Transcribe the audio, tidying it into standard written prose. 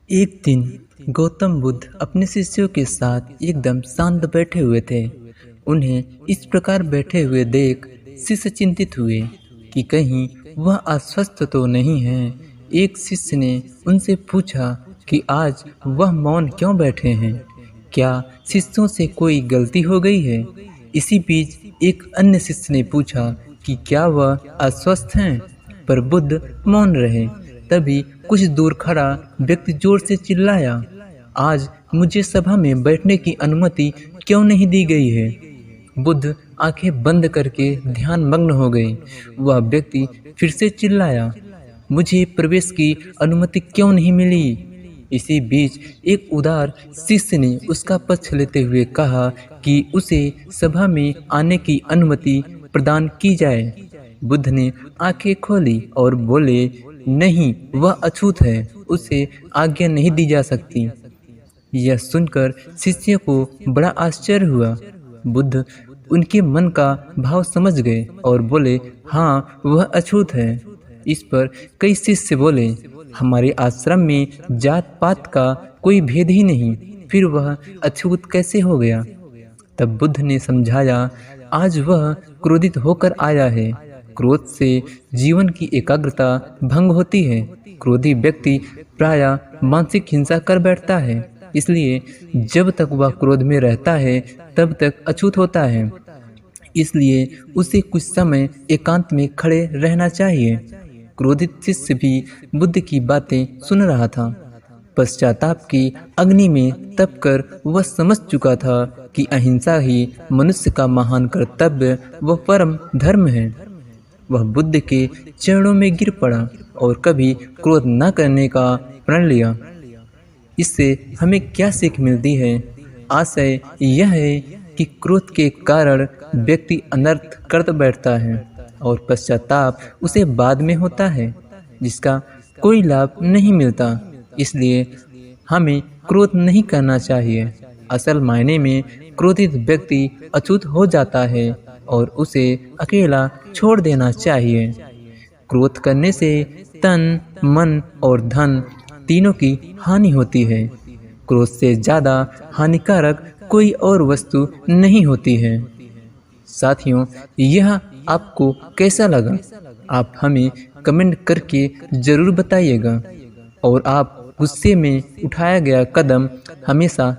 एक दिन गौतम बुद्ध अपने शिष्यों के साथ एकदम शांत बैठे हुए थे। उन्हें इस प्रकार बैठे हुए देख शिष्य चिंतित हुए कि कहीं वह अस्वस्थ तो नहीं है। एक शिष्य ने उनसे पूछा कि आज वह मौन क्यों बैठे हैं। क्या शिष्यों से कोई गलती हो गई है? इसी बीच एक अन्य शिष्य ने पूछा कि क्या वह अस्वस्थ हैं? पर बुद्ध मौन रहे। तभी कुछ दूर खड़ा व्यक्ति जोर से चिल्लाया, आज मुझे सभा में बैठने की अनुमति क्यों नहीं दी गई है? बुद्ध आंखें बंद करके ध्यान मग्न हो गए। वह व्यक्ति फिर से चिल्लाया, मुझे प्रवेश की अनुमति क्यों नहीं मिली? इसी बीच एक उदार शिष्य ने उसका पक्ष लेते हुए कहा कि उसे सभा में आने की अनुमति प्रदान की जाए। बुद्ध ने आंखें खोली और बोले, नहीं, वह अछूत है, उसे आज्ञा नहीं दी जा सकती। यह सुनकर शिष्य को बड़ा आश्चर्य हुआ। बुद्ध उनके मन का भाव समझ गए और बोले, हाँ, वह अछूत है। इस पर कई शिष्य बोले, हमारे आश्रम में जात पात का कोई भेद ही नहीं, फिर वह अछूत कैसे हो गया? तब बुद्ध ने समझाया, आज वह क्रोधित होकर आया है। क्रोध से जीवन की एकाग्रता भंग होती है। क्रोधी व्यक्ति प्रायः मानसिक हिंसा कर बैठता है। इसलिए जब तक वह क्रोध में रहता है तब तक अछूत होता है। इसलिए उसे कुछ समय एकांत में खड़े रहना चाहिए। क्रोधित शिष्य भी बुद्ध की बातें सुन रहा था। पश्चाताप की अग्नि में तपकर वह समझ चुका था कि अहिंसा ही मनुष्य का महान कर्तव्य व परम धर्म है। वह बुद्ध के चरणों में गिर पड़ा और कभी क्रोध न करने का प्रण लिया। इससे हमें क्या सीख मिलती है? आशय यह है कि क्रोध के कारण व्यक्ति अनर्थ कर बैठता है और पश्चाताप उसे बाद में होता है, जिसका कोई लाभ नहीं मिलता। इसलिए हमें क्रोध नहीं करना चाहिए। असल मायने में क्रोधित व्यक्ति अछूत हो जाता है और उसे अकेला छोड़ देना चाहिए। क्रोध करने से तन, मन और धन तीनों की हानि होती है। क्रोध से ज़्यादा हानिकारक कोई और वस्तु नहीं होती है। साथियों, यह आपको कैसा लगा? आप हमें कमेंट करके ज़रूर बताइएगा। और आप गुस्से में उठाया गया कदम हमेशा